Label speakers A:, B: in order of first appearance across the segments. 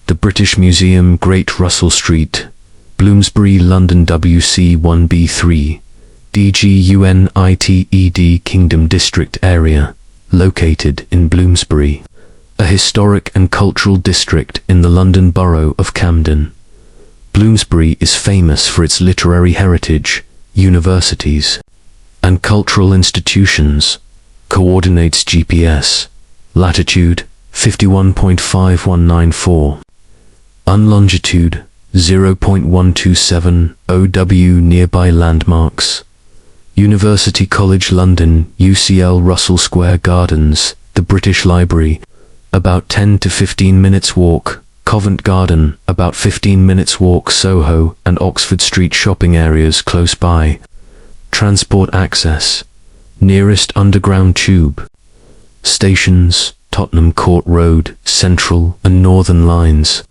A: The British Museum, Great Russell Street, Bloomsbury, London, WC1B3, DGUNITED, Kingdom District Area, located in Bloomsbury, a historic and cultural district in the London Borough of Camden. Bloomsbury is famous for its literary heritage, universities, and cultural institutions. Coordinates GPS, latitude 51.5194, longitude 0.127 OW. Nearby landmarks: University College London, UCL, Russell Square Gardens, the British Library, about 10 to 15 minutes walk; Covent Garden, about 15 minutes walk; Soho and Oxford Street shopping areas close by. Transport access: nearest underground tube stations: Tottenham Court Road, Central and Northern lines;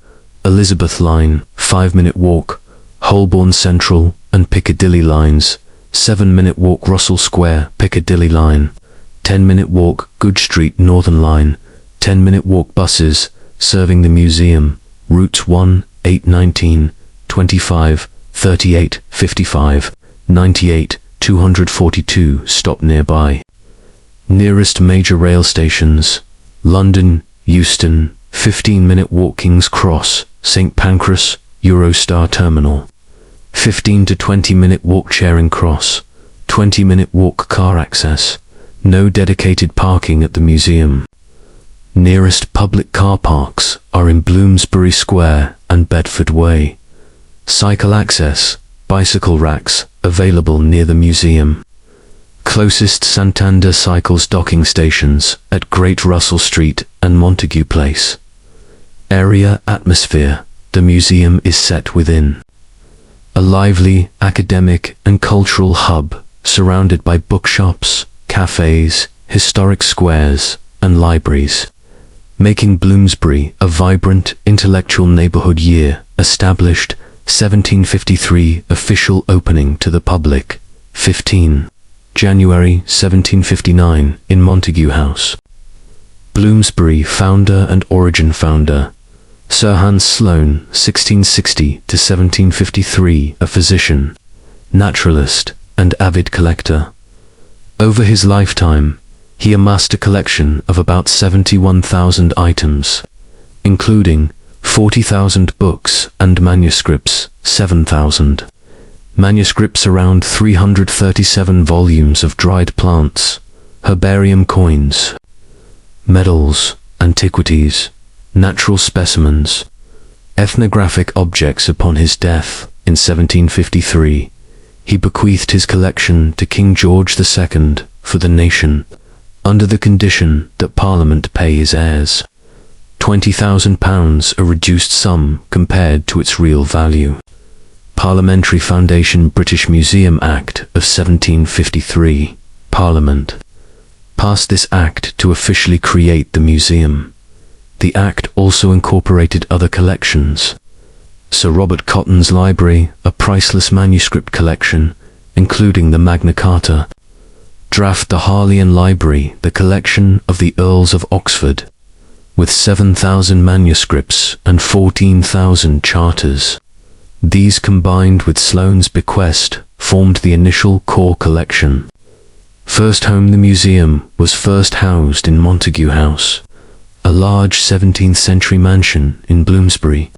A: Elizabeth Line, 5-minute walk; Holborn Central and Piccadilly lines, 7-minute walk; Russell Square, Piccadilly line, 10-minute walk; Goodge Street, Northern line, 10-minute walk. Buses serving the museum: routes 1, 8, 19, 25, 38, 55, 98, 242 stop nearby. Nearest major rail stations: London, Euston, 15-minute walk; King's Cross, St Pancras, Eurostar Terminal, 15 to 20-minute walk; Charing Cross, 20-minute walk. Car access: no dedicated parking at the museum. Nearest public car parks are in Bloomsbury Square and Bedford Way. Cycle access: bicycle racks available near the museum. Closest Santander Cycles docking stations at Great Russell Street and Montague Place. Area atmosphere: the museum is set within a lively academic and cultural hub surrounded by bookshops, cafes, historic squares, and libraries, making Bloomsbury a vibrant intellectual neighborhood. Year: established 1753, official opening to the public 15 January 1759 in Montague House. Bloomsbury founder and origin: founder Sir Hans Sloane, 1660 to 1753, a physician, naturalist, and avid collector. Over his lifetime, he amassed a collection of about 71,000 items, including 40,000 books and manuscripts, 7,000 manuscripts, around 337 volumes of dried plants, herbarium, coins, medals, antiquities, natural specimens, ethnographic objects. Upon his death in 1753, he bequeathed his collection to King George II for the nation, under the condition that Parliament pay his heirs £20,000, a reduced sum compared to its real value. Parliamentary Foundation. British Museum Act of 1753. Parliament passed this act to officially create the museum. The act also incorporated other collections: Sir Robert Cotton's library, a priceless manuscript collection, including the Magna Carta; Draft the Harleian Library, the collection of the Earls of Oxford, with 7,000 manuscripts and 14,000 charters. These, combined with Sloane's bequest, formed the initial core collection. First home: the museum was first housed in Montague House, a large 17th century mansion in Bloomsbury,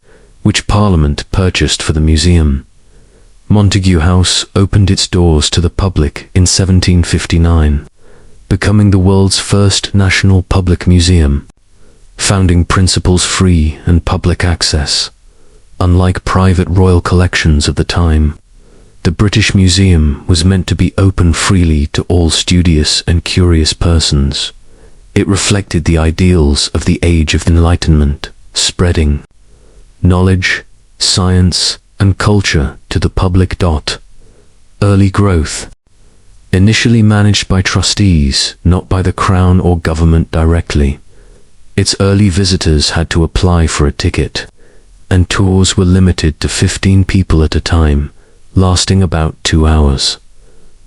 A: which Parliament purchased for the museum. Montague House opened its doors to the public in 1759, becoming the world's first national public museum. Founding principles: free and public access. Unlike private royal collections of the time, the British Museum was meant to be open freely to all studious and curious persons. It reflected the ideals of the Age of Enlightenment, spreading knowledge, science, and culture to the public. Early growth: initially managed by trustees, not by the Crown or government directly, its early visitors had to apply for a ticket, and tours were limited to 15 people at a time, lasting about 2 hours.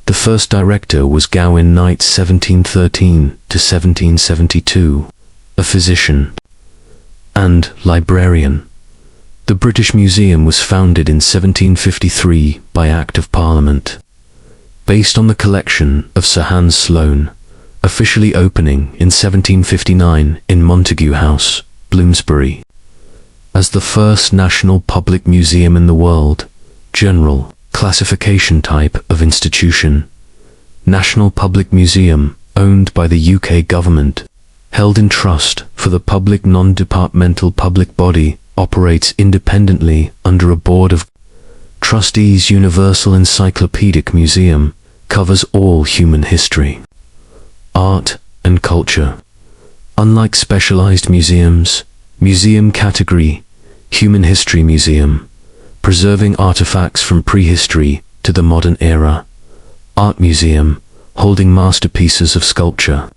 A: The first director was Gawain Knight, 1713 to 1772, a physician and librarian. The British Museum was founded in 1753 by Act of Parliament, based on the collection of Sir Hans Sloane, officially opening in 1759 in Montague House, Bloomsbury. As the first national public museum in the world, general classification type of institution, National Public Museum, owned by the UK government, held in trust for the public non-departmental public body, operates independently under a board of trustees. Universal Encyclopedic Museum covers all human history, art and culture. Unlike specialized museums, museum category, Human History Museum, preserving artifacts from prehistory to the modern era. Art Museum, holding masterpieces of sculpture,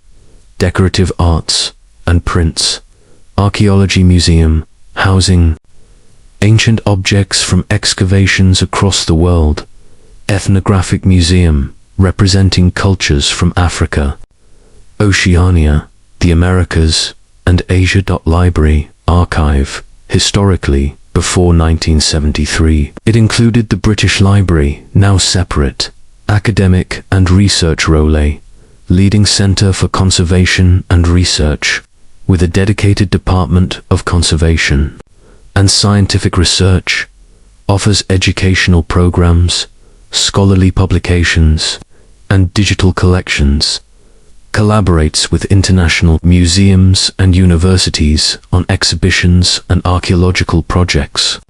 A: decorative arts, and prints. Archaeology Museum, housing ancient objects from excavations across the world. Ethnographic Museum, representing cultures from Africa, Oceania, the Americas, and Asia. Library, archive, historically, before 1973. It included the British Library, now separate, academic and research role, leading centre for conservation and research, with a dedicated Department of Conservation and Scientific Research, offers educational programs, scholarly publications, and digital collections, collaborates with international museums and universities on exhibitions and archaeological projects.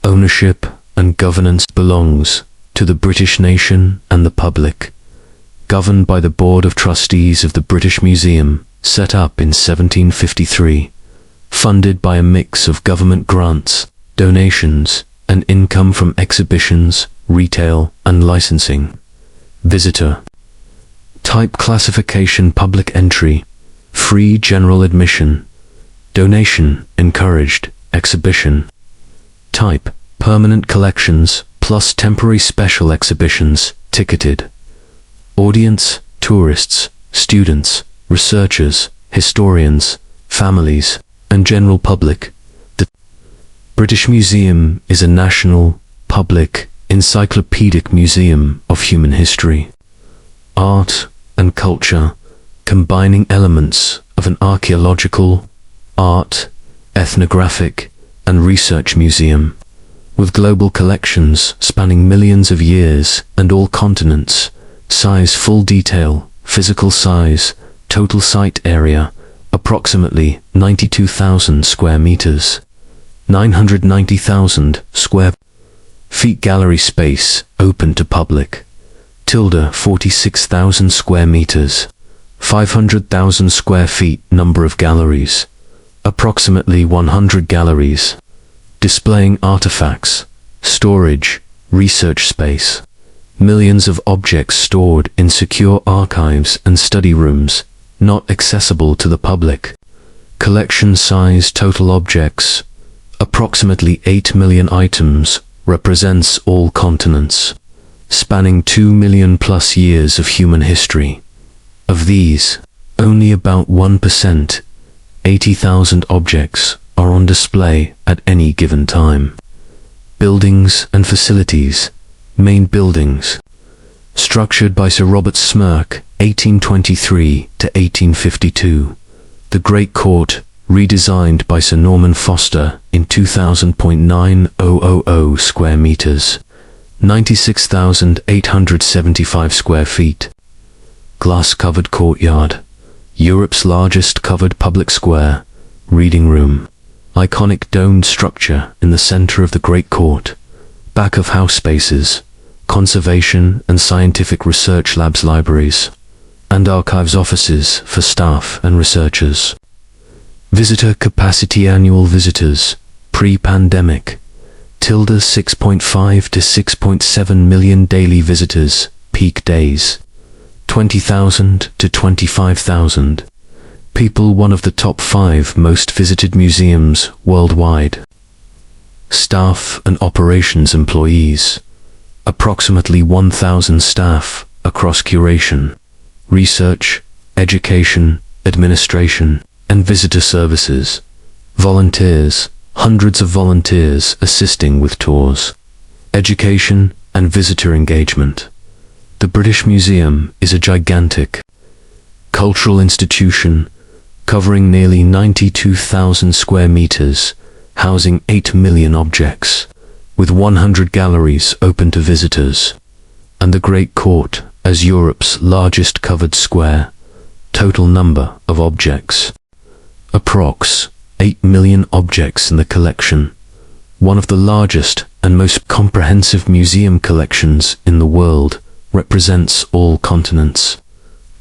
A: Ownership and governance belongs to the British nation and the public, governed by the Board of Trustees of the British Museum, set up in 1753, funded by a mix of government grants, donations, and income from exhibitions, retail, and licensing. Visitor type classification: public entry, free general admission, donation encouraged, exhibition type: permanent collections plus temporary special exhibitions, ticketed. Audience: tourists, students, researchers, historians, families, and general public. The British Museum is a national, public, encyclopedic museum of human history, art, and culture, combining elements of an archaeological, art, ethnographic, and research museum, with global collections spanning millions of years and all continents. Size: full detail, physical size, total site area, approximately 92,000 square meters, 990,000 square feet. Gallery space, open to public, 46,000 square meters, 500,000 square feet. Number of galleries, approximately 100 galleries, displaying artifacts, storage, research space. Millions of objects stored in secure archives and study rooms, not accessible to the public. Collection size: total objects, approximately 8 million items, represents all continents, spanning 2 million plus years of human history. Of these, only about 1%, 80,000 objects, are on display at any given time. Buildings and facilities. Main buildings, structured by Sir Robert Smirke, 1823 to 1852. The Great Court, redesigned by Sir Norman Foster in 2000.9000 square meters, 96,875 square feet. Glass-covered courtyard, Europe's largest covered public square, reading room, iconic domed structure in the center of the Great Court, back-of-house spaces, conservation and scientific research labs, libraries, and archives offices for staff and researchers. Visitor capacity: annual visitors, pre-pandemic, 6.5 to 6.7 million daily visitors, peak days, 20,000 to 25,000. People: one of the top 5 most visited museums worldwide. Staff and operations employees, approximately 1,000 staff across curation, research, education, administration, and visitor services. Volunteers, hundreds of volunteers assisting with tours, education, and visitor engagement. The British Museum is a gigantic cultural institution covering nearly 92,000 square meters, housing 8 million objects, with 100 galleries open to visitors, and the Great Court as Europe's largest covered square. Total number of objects: approx. 8 million objects in the collection, one of the largest and most comprehensive museum collections in the world, represents all continents,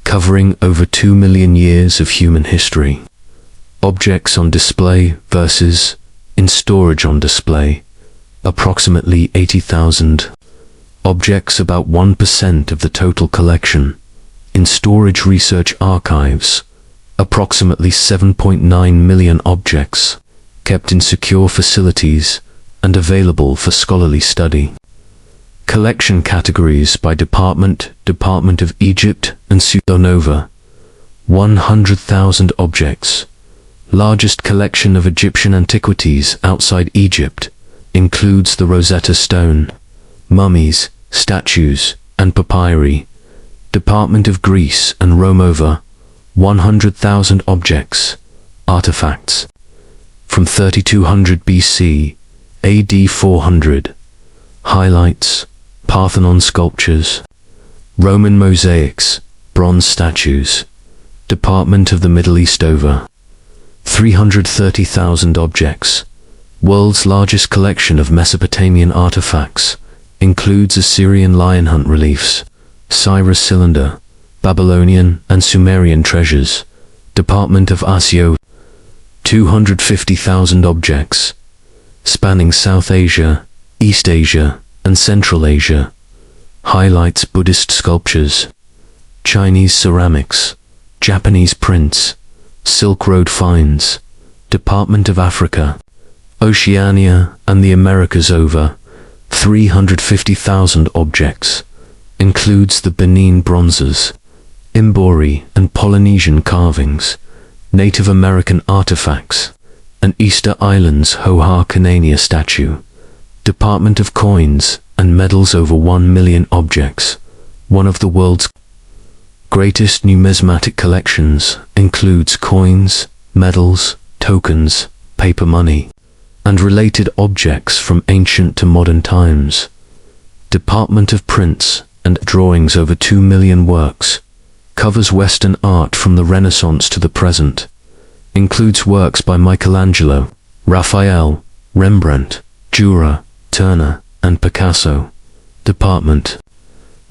A: covering over 2 million years of human history. Objects on display versus in storage on display: approximately 80,000 objects, about 1% of the total collection. In storage research archives, approximately 7.9 million objects, kept in secure facilities and available for scholarly study. Collection categories by department: Department of Egypt and Supernova, 100,000 objects. Largest collection of Egyptian antiquities outside Egypt includes the Rosetta Stone, mummies, statues, and papyri. Department of Greece and Rome, over 100,000 objects, artifacts from 3200 BC, AD 400. Highlights: Parthenon sculptures, Roman mosaics, bronze statues. Department of the Middle East, over 330,000 objects. World's largest collection of Mesopotamian artifacts includes Assyrian lion hunt reliefs, Cyrus cylinder, Babylonian and Sumerian treasures. Department of Asia, 250,000 objects, spanning South Asia, East Asia, and Central Asia. Highlights: Buddhist sculptures, Chinese ceramics, Japanese prints, Silk Road finds. Department of Africa, Oceania, and the Americas, over 350,000 objects. Includes the Benin bronzes, Imbori and Polynesian carvings, Native American artifacts, and Easter Island's Hoha-Kanania statue. Department of Coins and Medals, over 1 million objects. One of the world's greatest numismatic collections includes coins, medals, tokens, paper money, and related objects from ancient to modern times. Department of Prints and Drawings, over 2 million works. Covers Western art from the Renaissance to the present. Includes works by Michelangelo, Raphael, Rembrandt, Dürer, Turner, and Picasso. Department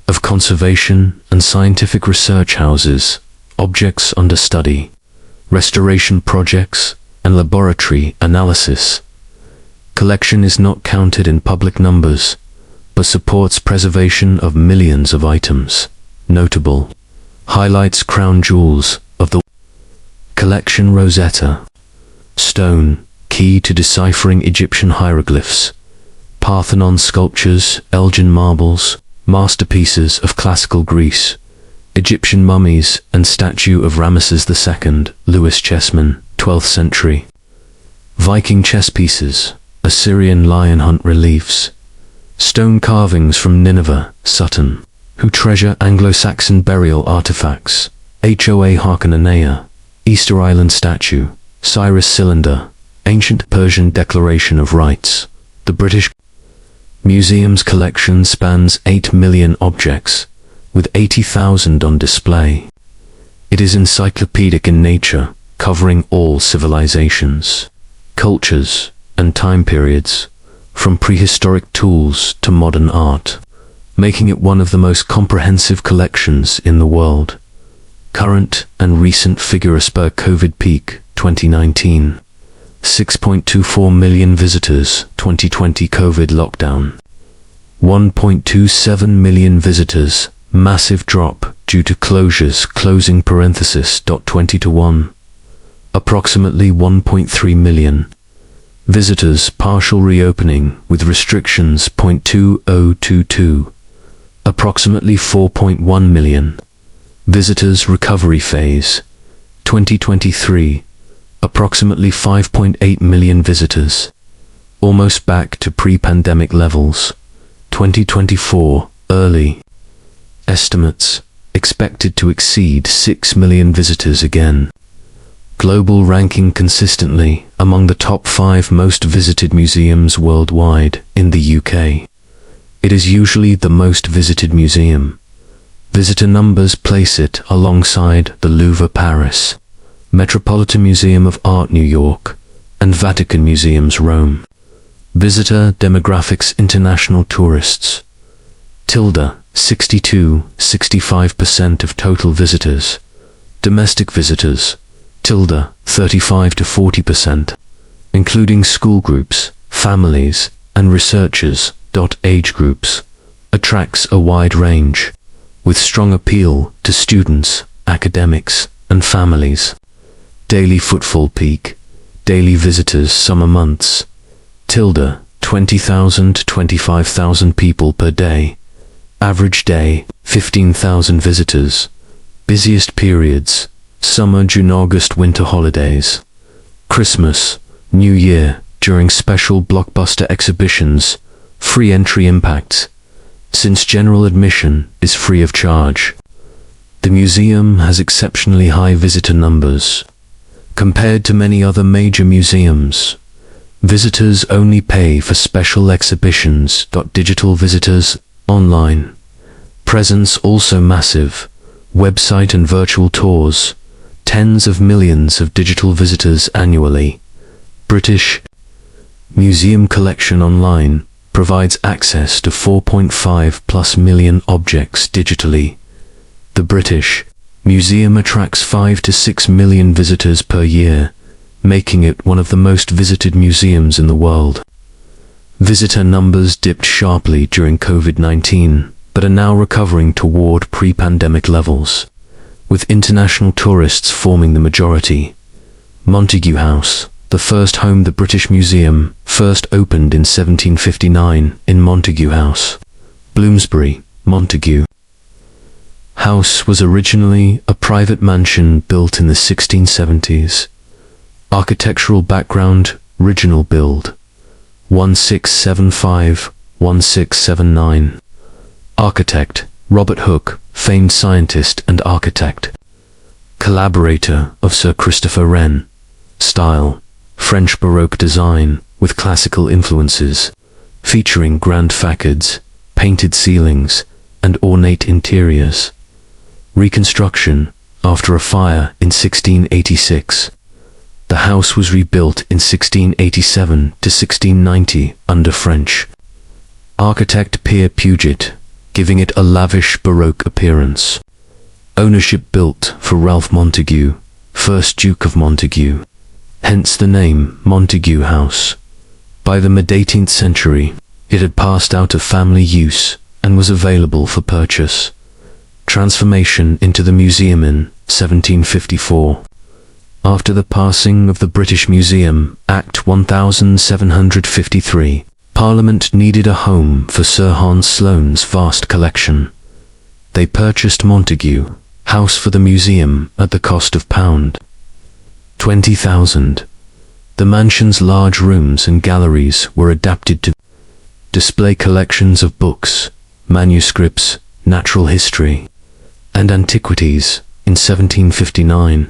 A: of Conservation and Scientific Research houses objects under study, restoration projects, and laboratory analysis. Collection is not counted in public numbers, but supports preservation of millions of items. Notable highlights: crown jewels of the collection, Rosetta Stone, key to deciphering Egyptian hieroglyphs, Parthenon sculptures, Elgin Marbles, masterpieces of classical Greece, Egyptian mummies and statue of Ramesses II, Louis Chessman, 12th century, Viking chess pieces, Assyrian lion hunt reliefs, stone carvings from Nineveh, Sutton, who treasure Anglo-Saxon burial artifacts, Hoa-Kanania, Easter Island statue, Cyrus cylinder, ancient Persian declaration of rights. The British Museum's collection spans 8 million objects, with 80,000 on display. It is encyclopedic in nature, covering all civilizations, cultures, and time periods, from prehistoric tools to modern art, making it one of the most comprehensive collections in the world. Current and recent figures per COVID peak 2019. 6.24 million visitors, 2020 COVID lockdown. 1.27 million visitors, massive drop due to closures, closing parenthesis, 20 to 1. Approximately 1.3 million visitors, partial reopening with restrictions, 0.2022. Approximately 4.1 million visitors, recovery phase, 2023. Approximately 5.8 million visitors. almost back to pre-pandemic levels. 2024 early estimates expected to exceed 6 million visitors again. Global ranking consistently among the top 5 most visited museums worldwide in the UK. It is usually the most visited museum. Visitor numbers place it alongside the Louvre Paris, Metropolitan Museum of Art New York, and Vatican Museums Rome. Visitor demographics: international tourists, tilde 62-65% of total visitors. Domestic visitors, tilde 35-40%, including school groups, families, and researchers. Age groups attracts a wide range, with strong appeal to students, academics, and families. Daily footfall peak, daily visitors summer months, tilde 20,000 to 25,000 people per day. Average day, 15,000 visitors. Busiest periods, summer, June, August, winter holidays. Christmas, New Year, during special blockbuster exhibitions. Free entry impacts, since general admission is free of charge. The museum has exceptionally high visitor numbers. Compared to many other major museums, visitors only pay for special exhibitions. Digital visitors, online. Presence also massive. Website and virtual tours. Tens of millions of digital visitors annually. British Museum collection online provides access to 4.5+ million objects digitally. The British Museum attracts 5 to 6 million visitors per year, making it one of the most visited museums in the world. Visitor numbers dipped sharply during COVID-19, but are now recovering toward pre-pandemic levels, with international tourists forming the majority. Montague House, the first home. The British Museum first opened in 1759 in Montague House, Bloomsbury, Montague. House was originally a private mansion built in the 1670s. Architectural background: original build, 1675-1679. Architect: Robert Hooke, famed scientist and architect. Collaborator of Sir Christopher Wren. Style: French Baroque design with classical influences, featuring grand facades, painted ceilings, and ornate interiors. Reconstruction: after a fire in 1686. The house was rebuilt in 1687 to 1690 under French architect Pierre Puget, giving it a lavish Baroque appearance. Ownership: built for Ralph Montague, 1st Duke of Montague, hence the name Montague House. By the mid-18th century, it had passed out of family use and was available for purchase. Transformation into the museum in 1754. After the passing of the British Museum Act 1753, Parliament needed a home for Sir Hans Sloane's vast collection. They purchased Montague House for the museum at the cost of £20,000. The mansion's large rooms and galleries were adapted to display collections of books, manuscripts, natural history, and antiquities. In 1759,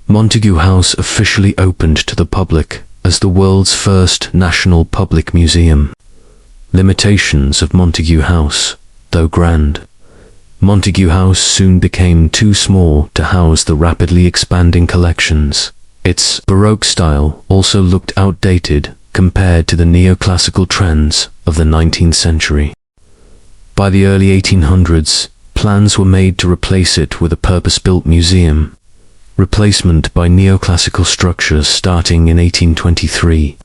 A: Montague House officially opened to the public as the world's first national public museum. Limitations of Montague House: though grand, Montague House soon became too small to house the rapidly expanding collections. Its Baroque style also looked outdated compared to the neoclassical trends of the 19th century. By the early 1800s, plans were made to replace it with a purpose-built museum. Replacement by neoclassical structures starting in 1823.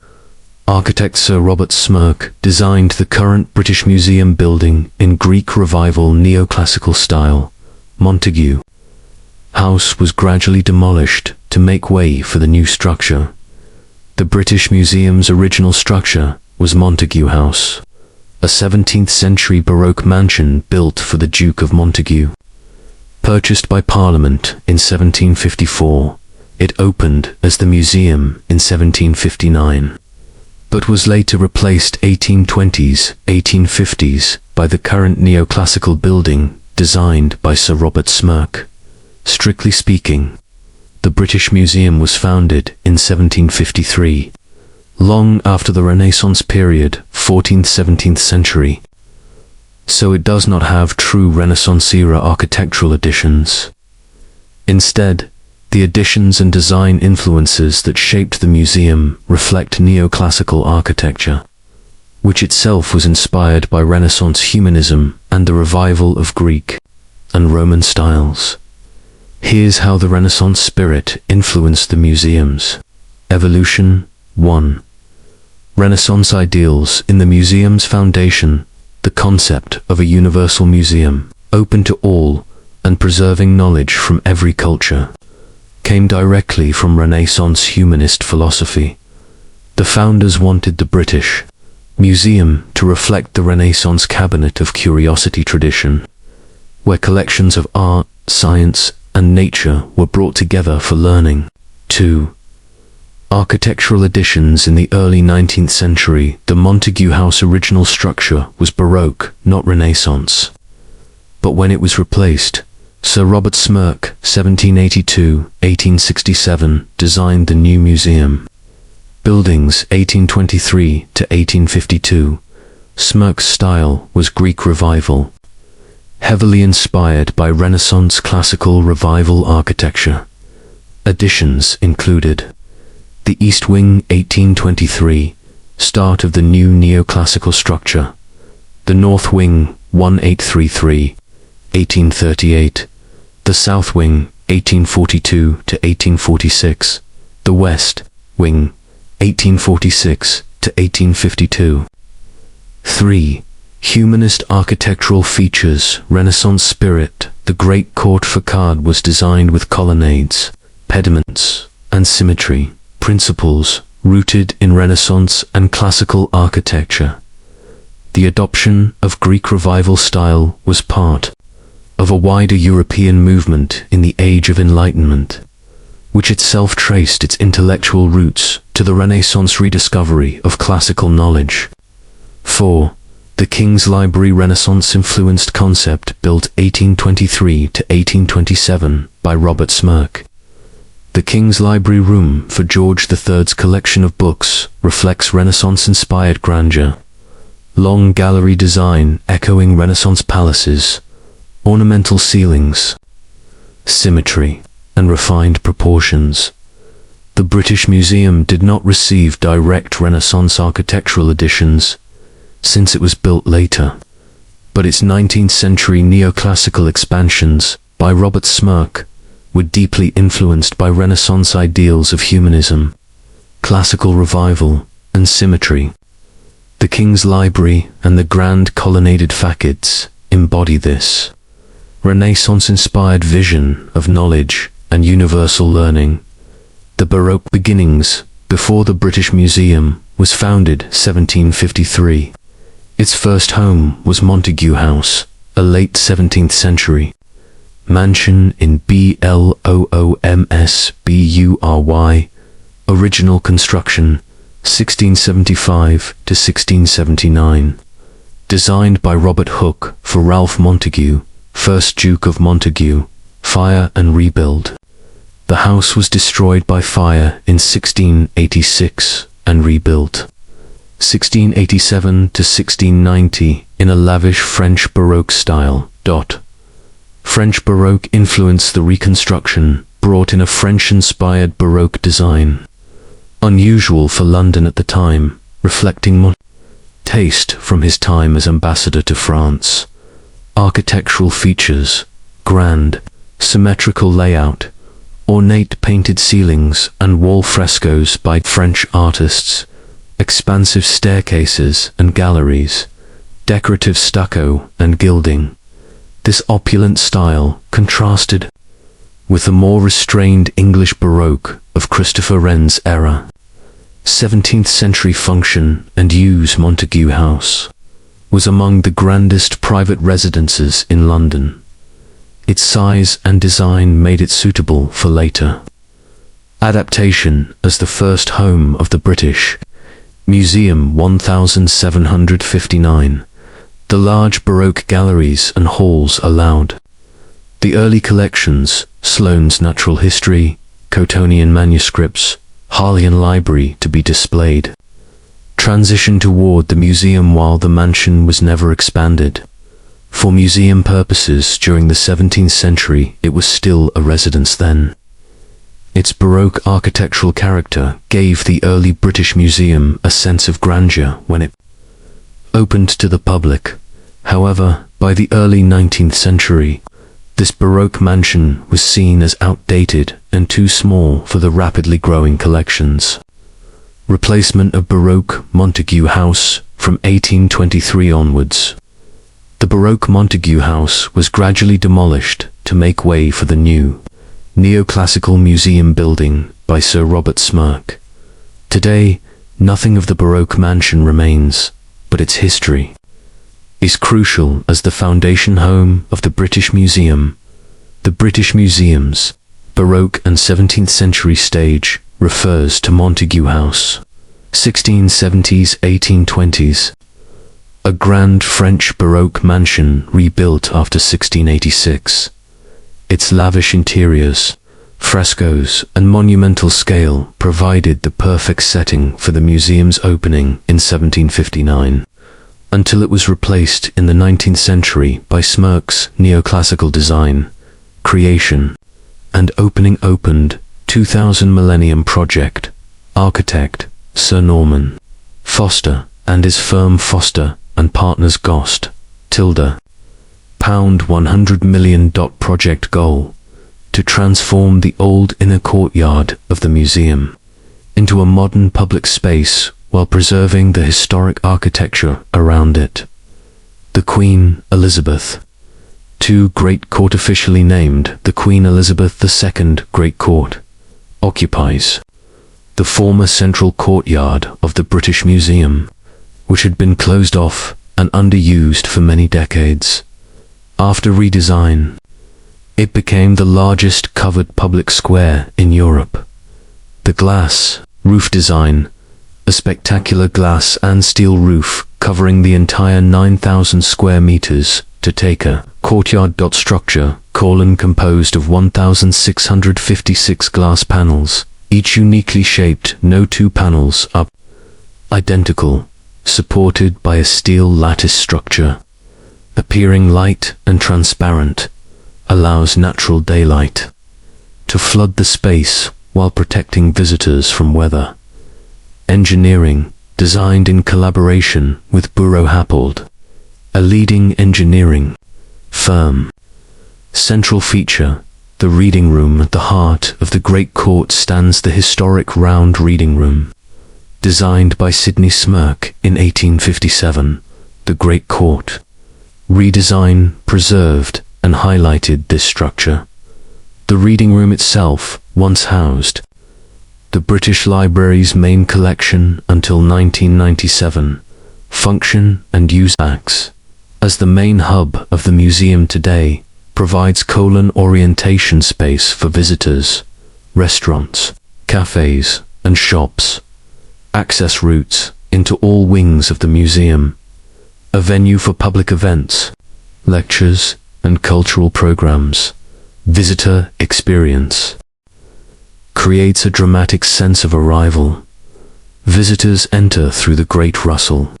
A: Architect Sir Robert Smirke designed the current British Museum building in Greek Revival neoclassical style. Montague House was gradually demolished to make way for the new structure. The British Museum's original structure was Montague House, a 17th century Baroque mansion built for the Duke of Montague. Purchased by Parliament in 1754, it opened as the museum in 1759. but was later replaced 1820s, 1850s by the current neoclassical building designed by Sir Robert Smirke. Strictly speaking, the British Museum was founded in 1753, long after the Renaissance period, 14th-17th century, so it does not have true Renaissance-era architectural additions. Instead, the additions and design influences that shaped the museum reflect neoclassical architecture, which itself was inspired by Renaissance humanism and the revival of Greek and Roman styles. Here's how the Renaissance spirit influenced the museums. Evolution 1. Renaissance ideals in the museum's foundation. The concept of a universal museum, open to all and preserving knowledge from every culture, came directly from Renaissance humanist philosophy. The founders wanted the British Museum to reflect the Renaissance cabinet of curiosity tradition, where collections of art, science, and nature were brought together for learning. 2. Architectural additions in the early 19th century. The Montague House original structure was Baroque, not Renaissance. But when it was replaced, Sir Robert Smirke, 1782-1867, designed the new museum. Buildings 1823 to 1852. Smirke's style was Greek Revival, heavily inspired by Renaissance classical revival architecture. Additions included the East Wing 1823, start of the new neoclassical structure. The North Wing 1833, 1838. The South Wing 1842 to 1846. The West Wing 1846 to 1852. 3. Humanist architectural features. Renaissance spirit. The Great Court Facade was designed with colonnades, pediments, and symmetry, principles rooted in Renaissance and classical architecture. The adoption of Greek Revival style was part of a wider European movement in the Age of Enlightenment, which itself traced its intellectual roots to the Renaissance rediscovery of classical knowledge. 4. The King's Library Renaissance-influenced concept, built 1823 to 1827 by Robert Smirke. The King's Library room for George III's collection of books reflects Renaissance-inspired grandeur. Long gallery design echoing Renaissance palaces, ornamental ceilings, symmetry, and refined proportions. The British Museum did not receive direct Renaissance architectural additions, since it was built later, but its 19th century neoclassical expansions by Robert Smirke were deeply influenced by Renaissance ideals of humanism, classical revival, and symmetry. The King's Library and the grand colonnaded facades embody this Renaissance-inspired vision of knowledge and universal learning. The Baroque beginnings. Before the British Museum was founded 1753. Its first home was Montague House, a late 17th century mansion in Bloomsbury, original construction 1675 to 1679, designed by Robert Hooke for Ralph Montague, 1st Duke of Montague. Fire and rebuild. The house was destroyed by fire in 1686 and rebuilt 1687 to 1690 in a lavish French Baroque style. French Baroque influenced the reconstruction, brought in a French-inspired Baroque design, unusual for London at the time, reflecting taste from his time as ambassador to France. Architectural features: grand, symmetrical layout, ornate painted ceilings and wall frescoes by French artists, expansive staircases and galleries, decorative stucco and gilding. This opulent style contrasted with the more restrained English Baroque of Christopher Wren's era. 17th century function and use. Montague House was among the grandest private residences in London. Its size and design made it suitable for later adaptation as the first home of the British Museum 1759. The large Baroque galleries and halls allowed the early collections, Sloane's Natural History, Cottonian manuscripts, Harleian Library to be displayed. Transition toward the museum while the mansion was never expanded. For museum purposes during the 17th century, it was still a residence then. Its Baroque architectural character gave the early British Museum a sense of grandeur when it opened to the public. However, by the early 19th century, this Baroque mansion was seen as outdated and too small for the rapidly growing collections. Replacement of Baroque Montague House from 1823 onwards. The Baroque Montague House was gradually demolished to make way for the new neoclassical museum building by Sir Robert Smirke. Today, nothing of the Baroque mansion remains, but its history is crucial as the foundation home of the British Museum. The British Museum's Baroque and 17th century stage refers to Montague House, 1670s-1820s, a grand French Baroque mansion rebuilt after 1686. Its lavish interiors, frescoes, and monumental scale provided the perfect setting for the museum's opening in 1759, until it was replaced in the 19th century by Smirke's neoclassical design, creation, and opened 2000 Millennium Project, architect Sir Norman Foster and his firm Foster and Partners Gost, £100 million project goal to transform the old inner courtyard of the museum into a modern public space while preserving the historic architecture around it. The Queen Elizabeth II Great Court, officially named the Queen Elizabeth II Great Court, occupies the former central courtyard of the British Museum, which had been closed off and underused for many decades. After redesign, it became the largest covered public square in Europe. The glass roof design, a spectacular glass and steel roof covering the entire 9,000 square meters to take a courtyard structure, composed of 1,656 glass panels, each uniquely shaped. No two panels are identical, supported by a steel lattice structure. Appearing light and transparent, allows natural daylight to flood the space while protecting visitors from weather. Engineering, designed in collaboration with Buro Happold, a leading engineering firm. Central feature, the reading room. At the heart of the Great Court stands the historic round reading room. Designed by Sidney Smirke in 1857, the Great Court redesign preserved and highlighted this structure. The reading room itself once housed the British Library's main collection until 1997, function and use acts as the main hub of the museum today, provides orientation space for visitors, restaurants, cafes, and shops, access routes into all wings of the museum, a venue for public events, lectures, and cultural programs. Visitor experience creates a dramatic sense of arrival. Visitors enter through the Great Russell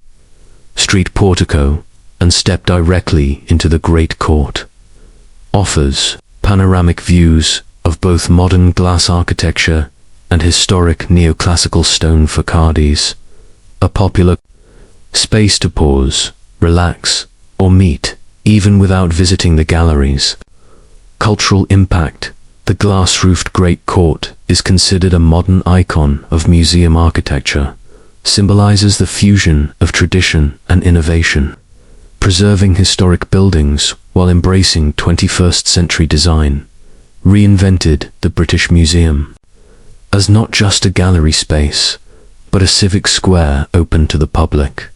A: Street portico and step directly into the Great Court. Offers panoramic views of both modern glass architecture and historic neoclassical stone facades, a popular space to pause, relax, or meet, even without visiting the galleries. Cultural impact. The glass-roofed Great Court is considered a modern icon of museum architecture, symbolizes the fusion of tradition and innovation, preserving historic buildings while embracing 21st century design, reinvented the British Museum as not just a gallery space, but a civic square open to the public.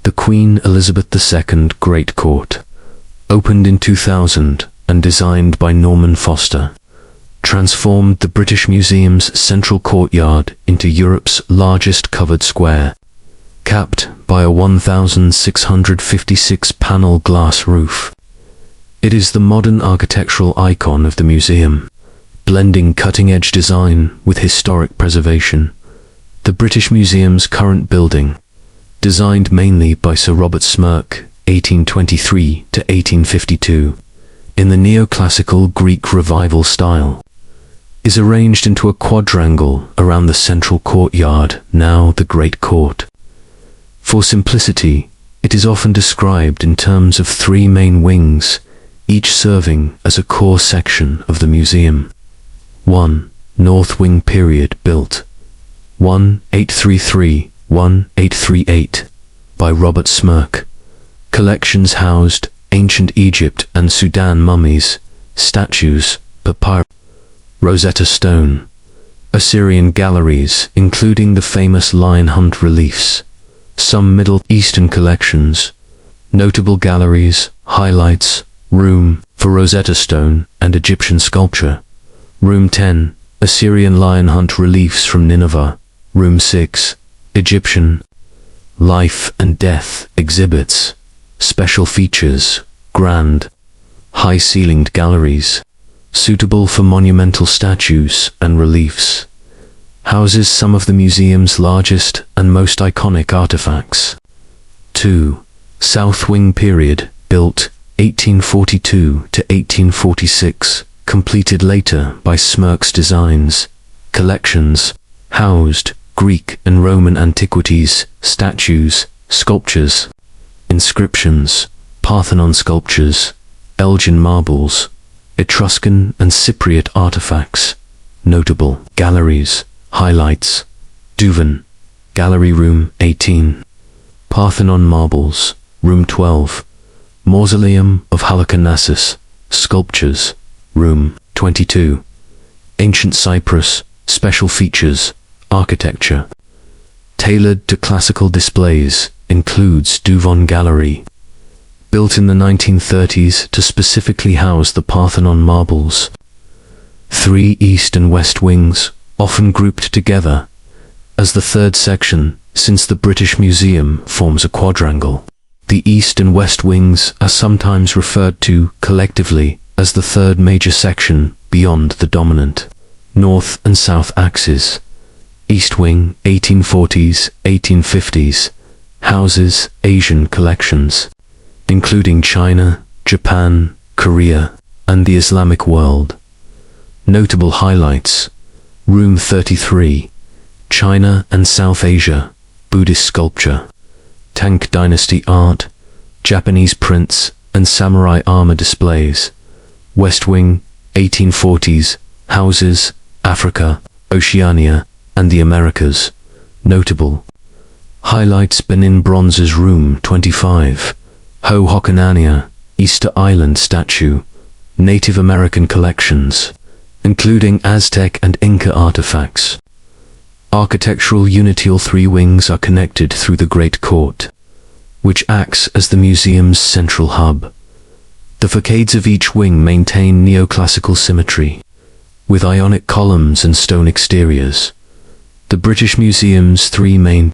A: The Queen Elizabeth II Great Court, opened in 2000 and designed by Norman Foster, transformed the British Museum's central courtyard into Europe's largest covered square. capped by a 1,656-panel glass roof. It is the modern architectural icon of the museum, blending cutting-edge design with historic preservation. The British Museum's current building, designed mainly by Sir Robert Smirke, 1823 to 1852, in the neoclassical Greek Revival style, is arranged into a quadrangle around the central courtyard, now the Great Court. For simplicity, it is often described in terms of three main wings, each serving as a core section of the museum. 1. North Wing period built 1833-1838 by Robert Smirke. Collections housed ancient Egypt and Sudan mummies, statues, papyrus, Rosetta Stone, Assyrian galleries including the famous lion hunt reliefs, some Middle Eastern collections, notable galleries, highlights, room for Rosetta Stone and Egyptian sculpture, room 10, Assyrian lion hunt reliefs from Nineveh, room 6, Egyptian life and death exhibits, special features, grand, high-ceilinged galleries, suitable for monumental statues and reliefs, houses some of the museum's largest and most iconic artifacts. 2. South Wing period, built 1842 to 1846, completed later by Smirke's designs. Collections housed Greek and Roman antiquities, statues, sculptures, inscriptions, Parthenon sculptures, Elgin marbles, Etruscan and Cypriot artifacts. Notable galleries, highlights, Duven, Gallery Room 18, Parthenon marbles, Room 12, Mausoleum of Halicarnassus, sculptures, Room 22, Ancient Cyprus, special features, architecture, tailored to classical displays, includes Duvon Gallery, built in the 1930s to specifically house the Parthenon marbles. 3 east and west wings, often grouped together as the third section, since the British Museum forms a quadrangle. The east and west wings are sometimes referred to collectively as the third major section beyond the dominant north and south axes. East wing, 1840s, 1850s, houses Asian collections, including China, Japan, Korea, and the Islamic world. Notable highlights: Room 33, China and South Asia, Buddhist sculpture, Tang Dynasty art, Japanese prints, and samurai armor displays. West Wing, 1840s, houses Africa, Oceania, and the Americas. Notable highlights: Benin bronzes, Room 25, Hohokanania, Easter Island statue, Native American collections, including Aztec and Inca artifacts. Architectural unity: all 3 wings are connected through the Great Court, which acts as the museum's central hub. The facades of each wing maintain neoclassical symmetry, with Ionic columns and stone exteriors. The British Museum's 3 main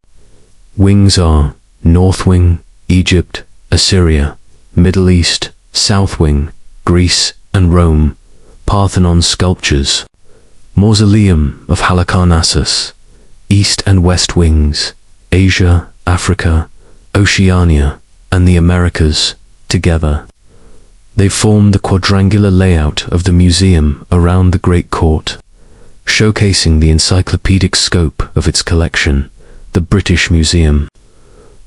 A: wings are North Wing, Egypt, Assyria, Middle East, South Wing, Greece and Rome, Parthenon sculptures, Mausoleum of Halicarnassus. East and West wings, Asia, Africa, Oceania, and the Americas. Together, they form the quadrangular layout of the museum around the Great Court, showcasing the encyclopedic scope of its collection. The British Museum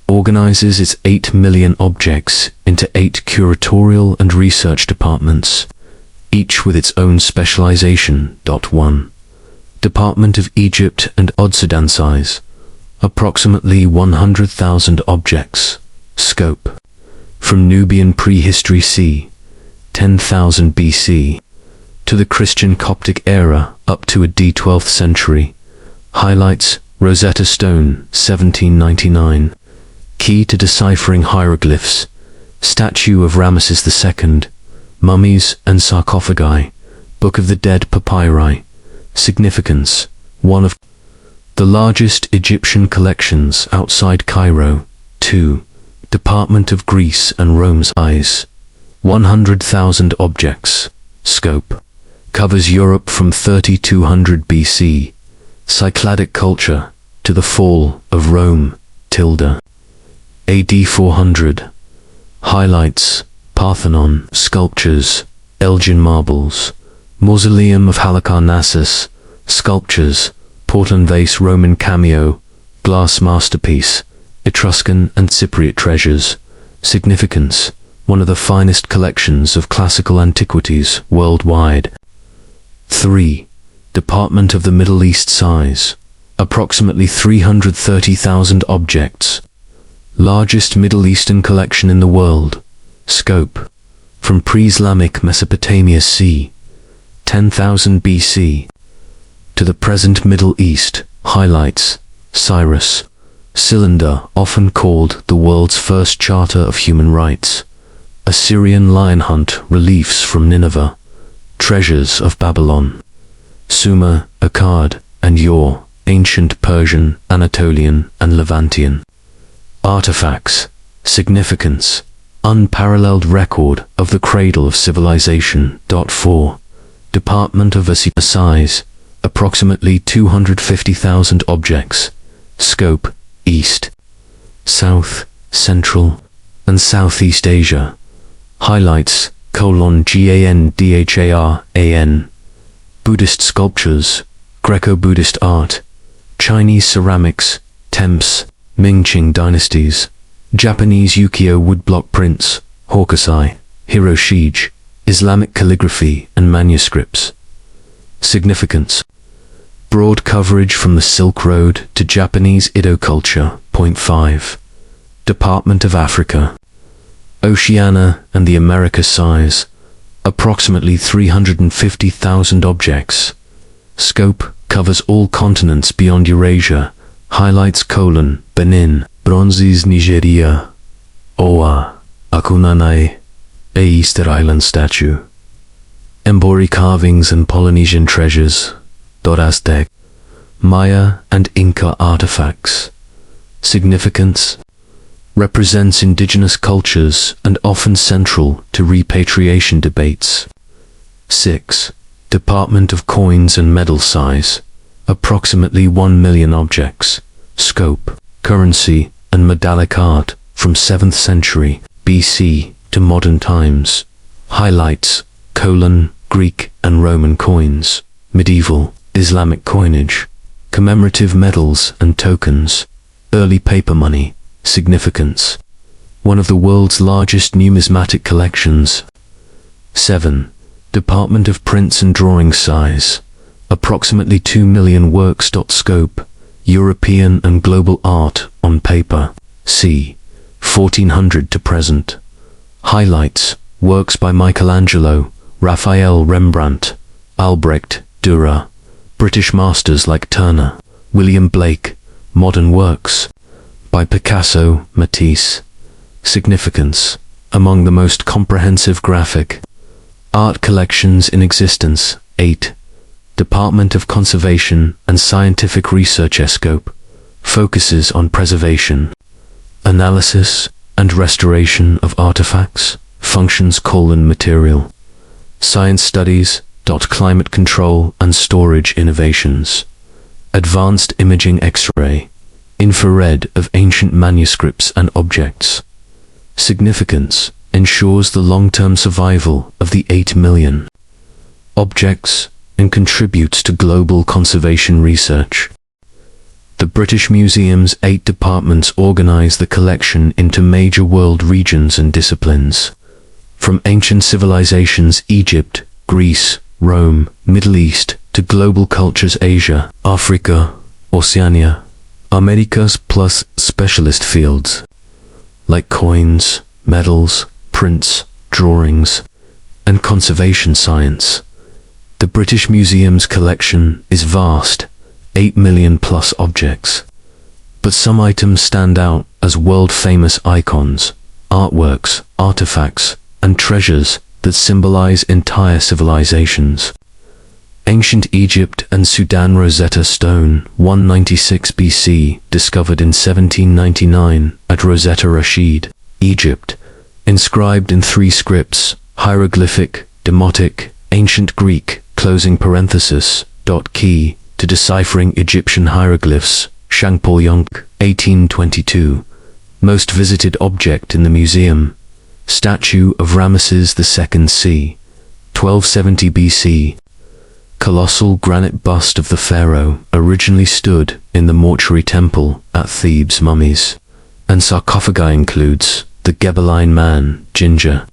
A: organizes its 8 million objects into 8 curatorial and research departments, each with its own specialization. 1. Department of Egypt and Odd Sudan size, approximately 100,000 objects. Scope: from Nubian prehistory c. 10,000 BC to the Christian Coptic era up to a d. 12th century. Highlights: Rosetta Stone, 1799, key to deciphering hieroglyphs, statue of Ramesses II, mummies and sarcophagi, Book of the Dead papyri. Significance: one of The largest Egyptian collections outside Cairo. 2. Department of Greece and Rome's size. 100,000 objects. Scope. Covers Europe from 3200 BC, Cycladic culture, to the fall of Rome, AD 400. Highlights: Parthenon, sculptures, Elgin Marbles, Mausoleum of Halicarnassus, sculptures, Portland vase Roman cameo, glass masterpiece, Etruscan and Cypriot treasures. Significance: one of the finest collections of classical antiquities worldwide. 3. Department of the Middle East size. Approximately 330,000 objects. Largest Middle Eastern collection in the world. Scope: from pre-Islamic Mesopotamia c. 10,000 BC to the present Middle East. Highlights: Cyrus. Cylinder, often called the world's first charter of human rights. Assyrian lion hunt reliefs from Nineveh. Treasures of Babylon. Sumer, Akkad, and Ur, ancient Persian, Anatolian, and Levantian. Artifacts. Significance: unparalleled record of the cradle of civilization. 4. Department of Assyria size. Approximately 250,000 objects. Scope: East, South, Central, and Southeast Asia. Highlights: GANDHARAN. Buddhist sculptures, Greco-Buddhist art, Chinese ceramics, temples, Ming-Qing dynasties, Japanese ukiyo woodblock prints, Hokusai, Hiroshige, Islamic calligraphy and manuscripts. Significance: broad coverage from the Silk Road to Japanese Edo culture. 5. Department of Africa. Oceania and the Americas size. Approximately 350,000 objects. Scope: covers all continents beyond Eurasia. Highlights: Benin, Bronzes Nigeria, Oa, Akunanai, a Easter Island statue. Embori carvings and Polynesian treasures. Aztec, Maya and Inca artifacts. Significance: represents indigenous cultures and often central to repatriation debates. 6. Department of Coins and Medal size. Approximately 1 million objects. Scope: currency and medallic art from 7th century BC to modern times. Highlights: Greek and Roman coins, medieval, Islamic coinage, commemorative medals and tokens, early paper money. Significance: one of the world's largest numismatic collections. 7. Department of Prints and Drawing size. Approximately 2 million works. Scope: European and global art on paper, c. 1400 to present. Highlights: works by Michelangelo, Raphael, Rembrandt, Albrecht, Dürer, British masters like Turner, William Blake. Modern works by Picasso, Matisse. Significance: among the most comprehensive graphic art collections in existence. 8. Department of Conservation and Scientific Research. Scope: focuses on preservation, analysis, and restoration of artifacts, functions, material, science studies, climate control and storage innovations, advanced imaging, X-ray, infrared of ancient manuscripts and objects. Significance: ensures the long-term survival of the 8 million objects and contributes to global conservation research. The British Museum's 8 departments organize the collection into major world regions and disciplines. From ancient civilizations Egypt, Greece, Rome, Middle East, to global cultures Asia, Africa, Oceania, Americas, plus specialist fields like coins, medals, prints, drawings, and conservation science. The British Museum's collection is vast, 8 million plus objects. But some items stand out as world-famous icons, artworks, artifacts, and treasures that symbolize entire civilizations. Ancient Egypt and Sudan. Rosetta Stone, 196 BC, discovered in 1799 at Rosetta Rashid, Egypt. Inscribed in 3 scripts: hieroglyphic, demotic, ancient Greek, closing parenthesis, key to deciphering Egyptian hieroglyphs. Shangpolyonk, 1822. Most visited object in the museum: statue of Ramesses II c. 1270 BC. Colossal granite bust of the pharaoh originally stood in the mortuary temple at Thebes. Mummies and sarcophagi includes the Ghibelline man, Ginger,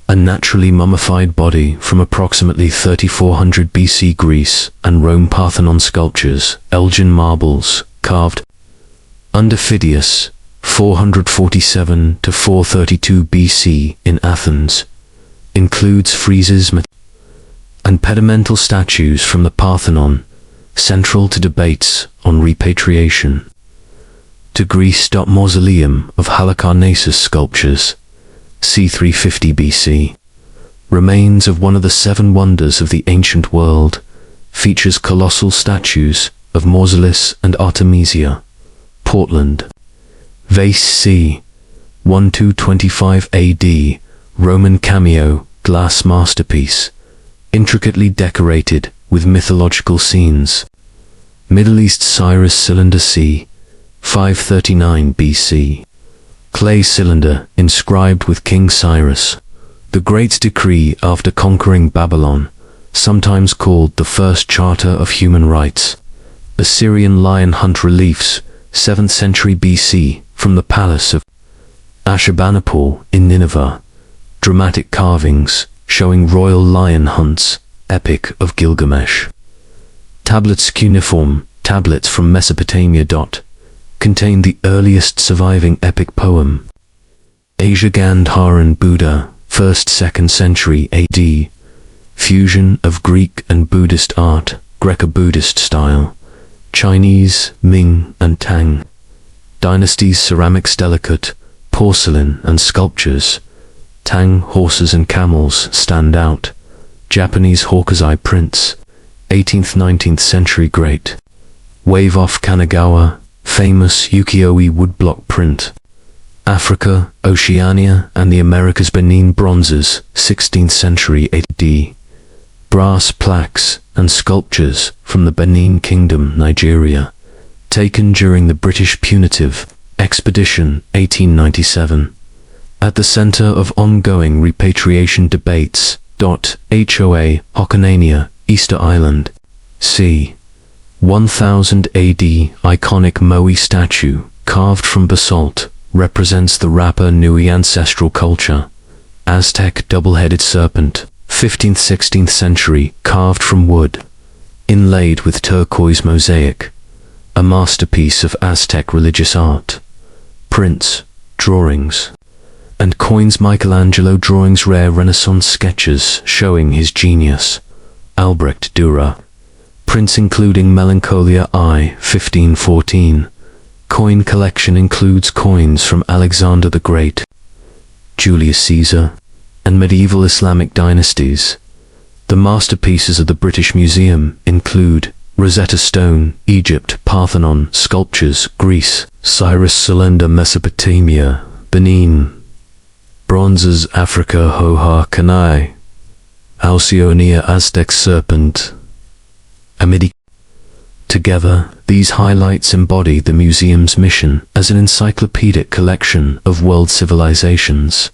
A: a naturally mummified body from approximately 3400 BC. Greece and Rome. Parthenon sculptures, Elgin Marbles, carved under Phidias, 447 to 432 BC in Athens, includes friezes and pedamental statues from the Parthenon, central to debates on repatriation. To Greece. Mausoleum of Halicarnassus sculptures, c. 350 BC. Remains of one of the 7 wonders of the ancient world, features colossal statues of Mausolus and Artemisia, Portland. Vase c. 1225 AD, Roman cameo, glass masterpiece, intricately decorated with mythological scenes. Middle East. Cyrus cylinder c. 539 BC. Clay cylinder inscribed with King Cyrus, the Great's decree after conquering Babylon, sometimes called the First Charter of Human Rights. Assyrian lion hunt reliefs, 7th century BC, from the palace of Ashurbanipal in Nineveh. Dramatic carvings showing royal lion hunts, Epic of Gilgamesh. Tablets cuneiform, tablets from Mesopotamia. Contain the earliest surviving epic poem. Asia Gandharan Buddha, 1st-2nd century AD. Fusion of Greek and Buddhist art, Greco-Buddhist style. Chinese, Ming and Tang dynasties. Ceramics. Delicate, porcelain and sculptures. Tang horses and camels stand out. Japanese Hokusai prints, 18th-19th century. Great Wave off Kanagawa, famous ukiyo-e woodblock print. Africa, Oceania and the Americas. Benin bronzes, 16th century AD. Brass plaques and sculptures from the Benin Kingdom, Nigeria, taken during the British Punitive Expedition, 1897. At the center of ongoing repatriation debates. HOA, Hokanania, Easter Island, c. 1000 AD. Iconic Moai statue, carved from basalt, represents the Rapa Nui ancestral culture. Aztec double-headed serpent, 15th-16th century, carved from wood, inlaid with turquoise mosaic, a masterpiece of Aztec religious art. Prints, drawings, and coins. Michelangelo drawings. Rare Renaissance sketches showing his genius. Albrecht Dürer. Prints including Melancholia I, 1514. Coin collection includes coins from Alexander the Great, Julius Caesar, and medieval Islamic dynasties. The masterpieces of the British Museum include Rosetta Stone, Egypt, Parthenon sculptures, Greece, Cyrus cylinder, Mesopotamia, Benin, bronzes, Africa, Hoha Kanai, Alcyonia, Aztec serpent, Amidi. Together, these highlights embody the museum's mission as an encyclopedic collection of world civilizations.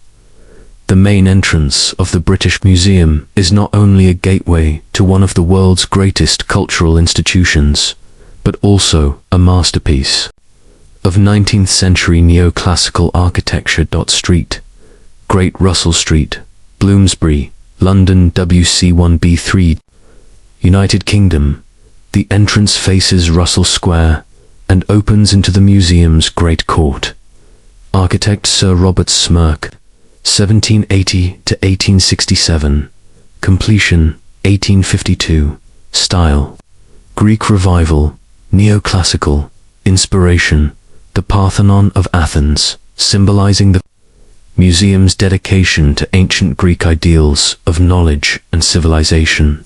A: The main entrance of the British Museum is not only a gateway to one of the world's greatest cultural institutions, but also a masterpiece of 19th century neoclassical architecture. Street, Great Russell Street, Bloomsbury, London, WC1B3, United Kingdom. The entrance faces Russell Square and opens into the museum's Great Court. Architect Sir Robert Smirke, 1780 to 1867. Completion, 1852. Style, Greek Revival, Neoclassical. Inspiration, the Parthenon of Athens, symbolizing the museum's dedication to ancient Greek ideals of knowledge and civilization.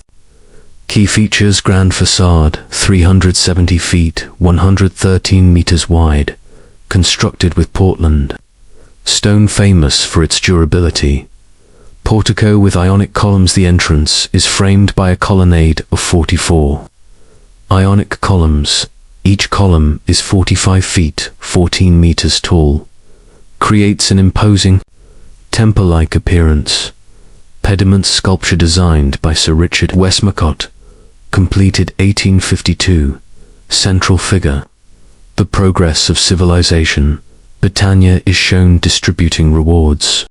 A: Key features: grand facade, 370 feet, 113 meters wide, constructed with Portland stone, famous for its durability. Portico with Ionic columns. The entrance is framed by a colonnade of 44 Ionic columns. Each column is 45 feet, 14 meters tall. Creates an imposing, temple-like appearance. Pediment sculpture designed by Sir Richard Westmacott, completed 1852. Central figure. The progress of civilization. Britannia is shown distributing rewards,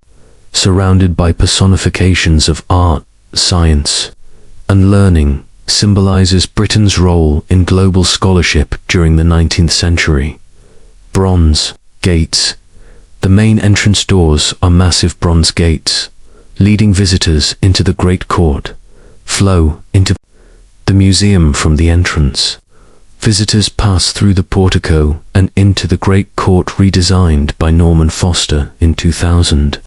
A: surrounded by personifications of art, science, and learning. Symbolizes Britain's role in global scholarship during the 19th century. Bronze gates. The main entrance doors are massive bronze gates, leading visitors into the Great Court. Flow into the museum from the entrance. Visitors pass through the portico and into the Great Court, redesigned by Norman Foster in 2000,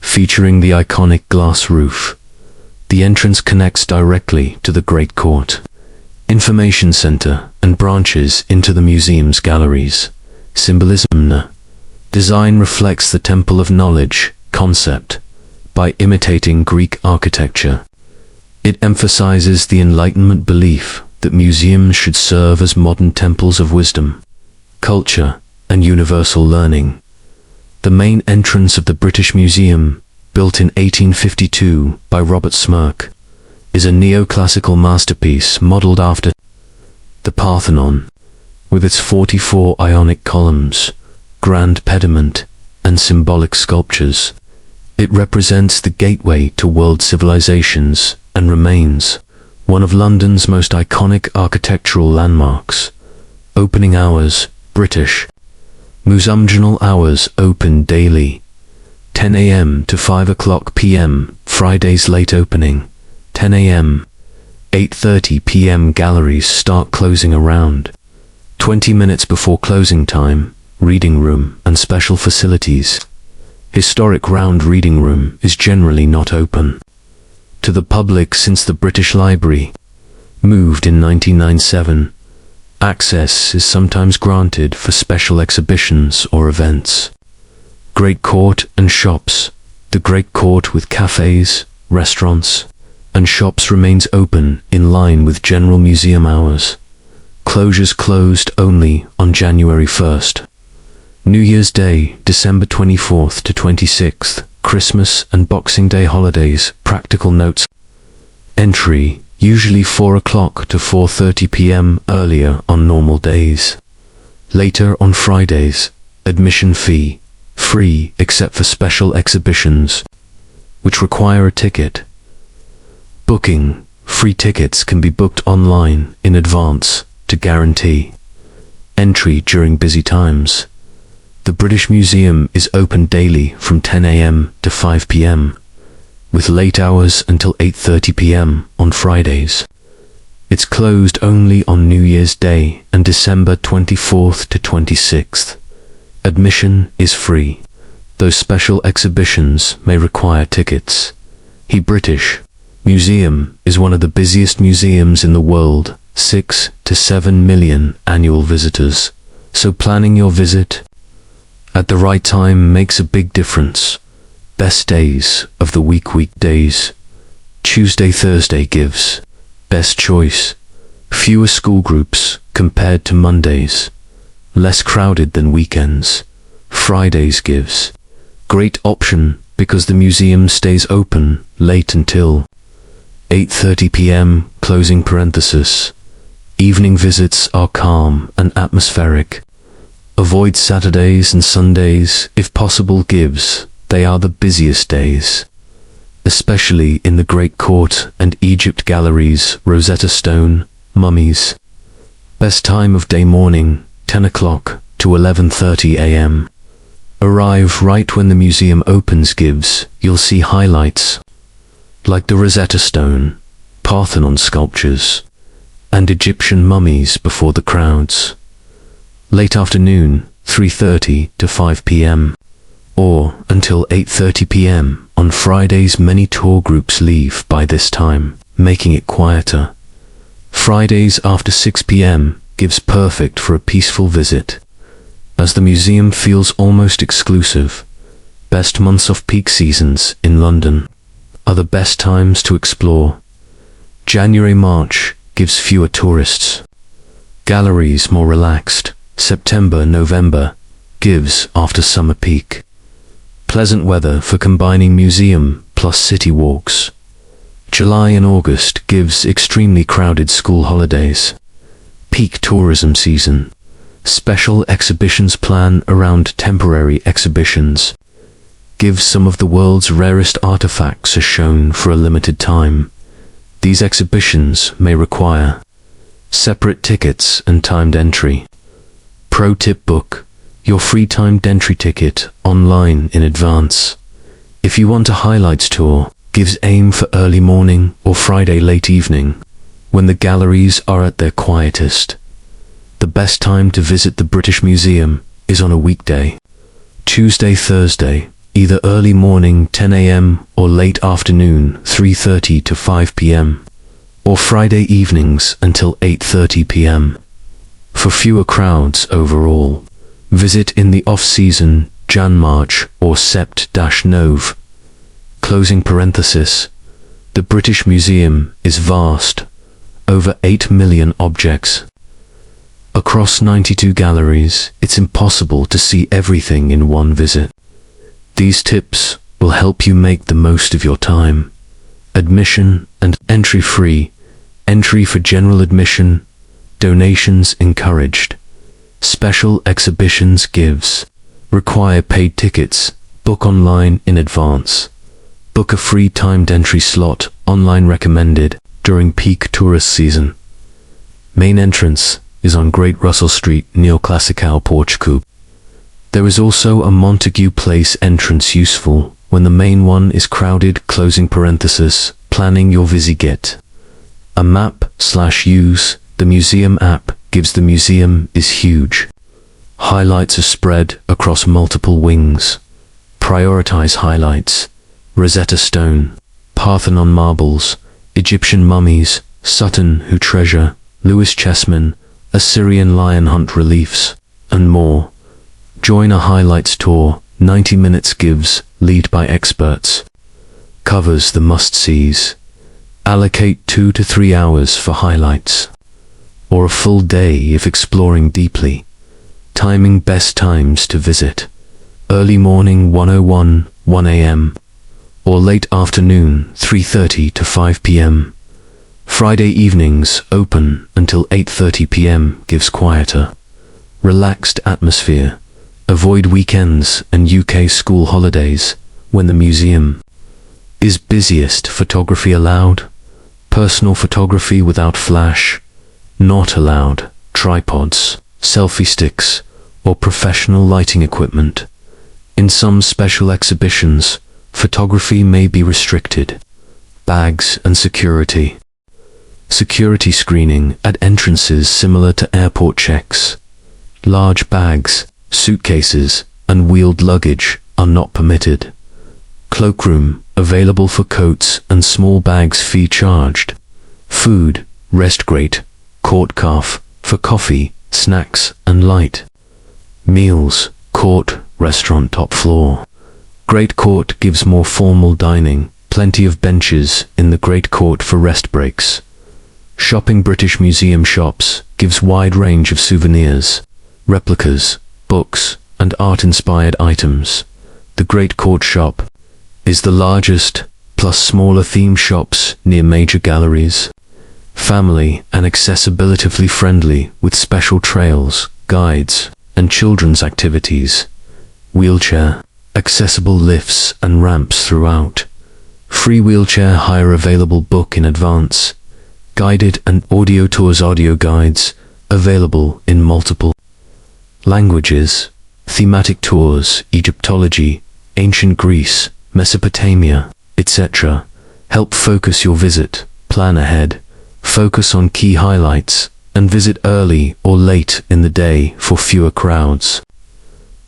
A: featuring the iconic glass roof. The entrance connects directly to the Great Court Information Center and branches into the museum's galleries. Symbolism. Design reflects the Temple of Knowledge concept by imitating Greek architecture. It emphasizes the Enlightenment belief that museums should serve as modern temples of wisdom, culture, and universal learning. The main entrance of the British Museum, built in 1852 by Robert Smirke, is a neoclassical masterpiece modeled after the Parthenon, with its 44 Ionic columns, grand pediment, and symbolic sculptures. It represents the gateway to world civilizations and remains one of London's most iconic architectural landmarks. Opening hours: British Museum hours, open daily, 10 a.m. to 5 o'clock p.m. Fridays late opening, 10 a.m. 8:30 p.m. Galleries start closing around 20 minutes before closing time. Reading room and special facilities. Historic round reading room is generally not open to the public since the British Library moved in 1997. Access is sometimes granted for special exhibitions or events. Great Court and shops. The Great Court with cafes, restaurants, and shops remains open in line with general museum hours. Closures closed only on January 1st. New Year's Day, December 24th to 26th, Christmas and Boxing Day holidays. Practical notes. Entry, usually 4 o'clock to 4:30 p.m. earlier on normal days. Later on Fridays. Admission fee, free except for special exhibitions, which require a ticket. Booking, free tickets can be booked online in advance to guarantee entry during busy times. The British Museum is open daily from 10 a.m. to 5 p.m., with late hours until 8:30 p.m. on Fridays. It's closed only on New Year's Day and December 24th to 26th. Admission is free, though special exhibitions may require tickets. British Museum is one of the busiest museums in the world, 6 to 7 million annual visitors, so planning your visit at the right time makes a big difference. Best days of the week: weekdays. Tuesday, Thursday gives best choice. Fewer school groups compared to Mondays. Less crowded than weekends. Fridays gives great option because the museum stays open late until 8:30 p.m. closing parenthesis. Evening visits are calm and atmospheric. Avoid Saturdays and Sundays if possible gives. They are the busiest days, especially in the Great Court and Egypt galleries. Rosetta Stone, mummies. Best time of day: morning, 10 o'clock to 11:30 a.m. Arrive right when the museum opens gives. You'll see highlights like the Rosetta Stone, Parthenon sculptures, and Egyptian mummies before the crowds. Late afternoon, 3:30 to 5 p.m. or until 8:30 p.m. on Fridays. Many tour groups leave by this time, making it quieter. Fridays after 6 p.m. gives perfect for a peaceful visit, as the museum feels almost exclusive. Best months of peak seasons in London are the best times to explore. January-March gives fewer tourists. Galleries more relaxed. September-November gives after summer peak. Pleasant weather for combining museum plus city walks. July and August gives extremely crowded school holidays. Peak tourism season. Special exhibitions plan around temporary exhibitions. Give some of the world's rarest artifacts are shown for a limited time. These exhibitions may require separate tickets and timed entry. Pro tip: book your free timed entry ticket online in advance. If you want a highlights tour, aim for early morning or Friday late evening, when the galleries are at their quietest. The best time to visit the British Museum is on a weekday. Tuesday, Thursday, either early morning 10 a.m. or late afternoon 3:30 to 5 p.m. or Friday evenings until 8:30 p.m. For fewer crowds overall, visit in the off-season Jan-March or Sept-Nov. Closing parenthesis. The British Museum is vast, over 8 million objects. Across 92 galleries, it's impossible to see everything in one visit. These tips will help you make the most of your time. Admission and entry free. Entry for general admission. Donations encouraged. Special exhibitions gives. Require paid tickets. Book online in advance. Book a free timed entry slot online recommended during peak tourist season. Main entrance is on Great Russell Street, Neoclassical Portico. There is also a Montague Place entrance, useful when the main one is crowded. Closing parenthesis. Planning your visit. A map/use the museum app gives. The museum is huge. Highlights are spread across multiple wings. Prioritize highlights. Rosetta Stone, Parthenon marbles, Egyptian mummies, Sutton Hoo treasure, Lewis Chessman, Assyrian lion hunt reliefs, and more. Join a highlights tour. 90 minutes gives, lead by experts. Covers the must-sees. Allocate 2 to 3 hours for highlights, or a full day if exploring deeply. Timing: best times to visit. Early morning 1 a.m. or late afternoon 3:30 to 5 p.m. Friday evenings open until 8:30 p.m. gives quieter, relaxed atmosphere. Avoid weekends and UK school holidays when the museum is busiest. Photography allowed. Personal photography without flash not allowed. Tripods, selfie sticks, or professional lighting equipment. In some special exhibitions, photography may be restricted. Bags and security. Security screening at entrances similar to airport checks. Large bags, suitcases, and wheeled luggage are not permitted. Cloakroom available for coats and small bags, fee charged. Food, rest grate, court calf for coffee, snacks, and light. Meals, court, restaurant top floor. Great Court gives more formal dining, plenty of benches in the Great Court for rest breaks. Shopping: British Museum shops gives wide range of souvenirs, replicas, books, and art-inspired items. The Great Court shop is the largest, plus smaller theme shops near major galleries. Family and accessibility friendly with special trails, guides, and children's activities. Wheelchair, accessible lifts and ramps throughout. Free wheelchair hire available. Book in advance. Guided and audio tours, audio guides available in multiple languages. Thematic tours, Egyptology, ancient Greece, Mesopotamia, etc. Help focus your visit. Plan ahead. Focus on key highlights and visit early or late in the day for fewer crowds.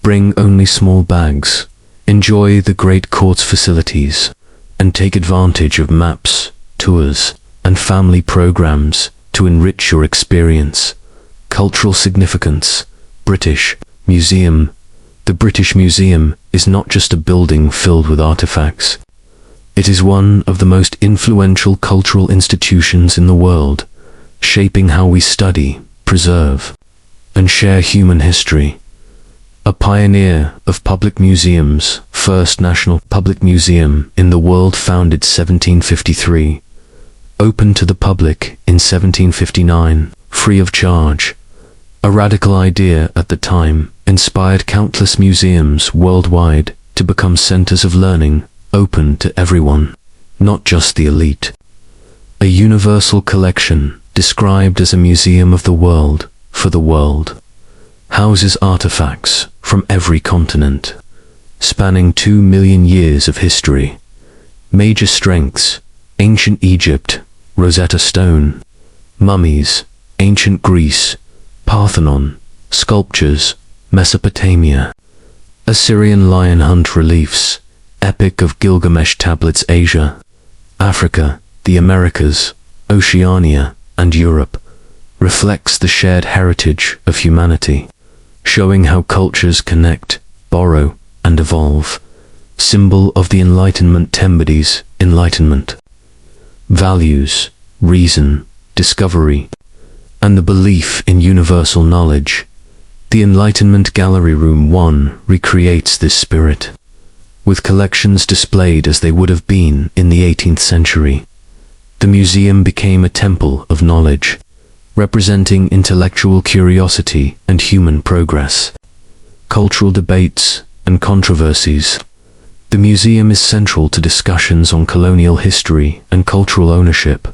A: Bring only small bags. Enjoy the Great Court's facilities and take advantage of maps, tours, and family programs to enrich your experience. Cultural significance. British Museum. The British Museum is not just a building filled with artifacts. It is one of the most influential cultural institutions in the world, shaping how we study, preserve, and share human history. A pioneer of public museums, first national public museum in the world, founded 1753, opened to the public in 1759, free of charge. A radical idea at the time, inspired countless museums worldwide to become centers of learning, open to everyone, not just the elite. A universal collection, described as a museum of the world, for the world, houses artifacts from every continent, spanning 2 million years of history. Major strengths: ancient Egypt, Rosetta Stone; mummies, ancient Greece, Parthenon; sculptures, Mesopotamia; Assyrian lion hunt reliefs; Epic of Gilgamesh tablets. Asia, Africa, the Americas, Oceania, and Europe reflects the shared heritage of humanity, showing how cultures connect, borrow, and evolve. Symbol of the Enlightenment. Embodies enlightenment, values, reason, discovery, and the belief in universal knowledge. The Enlightenment Gallery. Room 1 recreates this spirit, with collections displayed as they would have been in the 18th century. The museum became a temple of knowledge, representing intellectual curiosity and human progress. Cultural debates and controversies. The museum is central to discussions on colonial history and cultural ownership.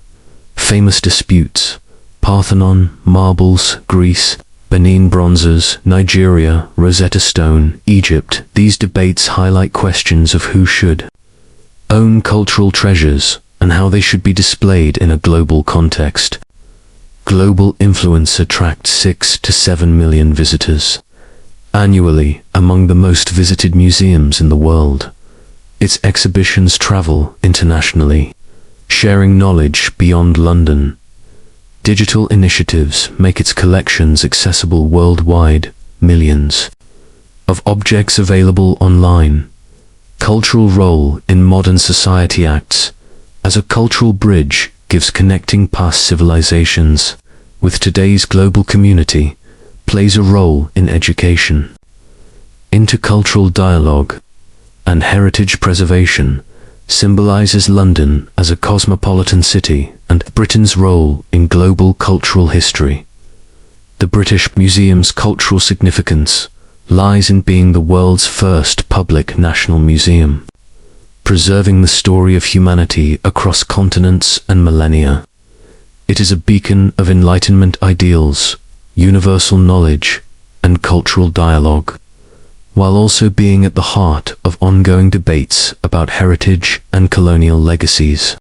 A: Famous disputes: Parthenon, marbles, Greece; Benin bronzes, Nigeria; Rosetta Stone, Egypt. These debates highlight questions of who should own cultural treasures and how they should be displayed in a global context. Global influence attracts 6 to 7 million visitors annually, among the most visited museums in the world. Its exhibitions travel internationally, sharing knowledge beyond London. Digital initiatives make its collections accessible worldwide, millions of objects available online. Cultural role in modern society. Acts as a cultural bridge, gives connecting past civilizations with today's global community, plays a role in education, intercultural dialogue, and heritage preservation, symbolizes London as a cosmopolitan city and Britain's role in global cultural history. The British Museum's cultural significance lies in being the world's first public national museum, preserving the story of humanity across continents and millennia. It is a beacon of Enlightenment ideals, universal knowledge, and cultural dialogue, while also being at the heart of ongoing debates about heritage and colonial legacies.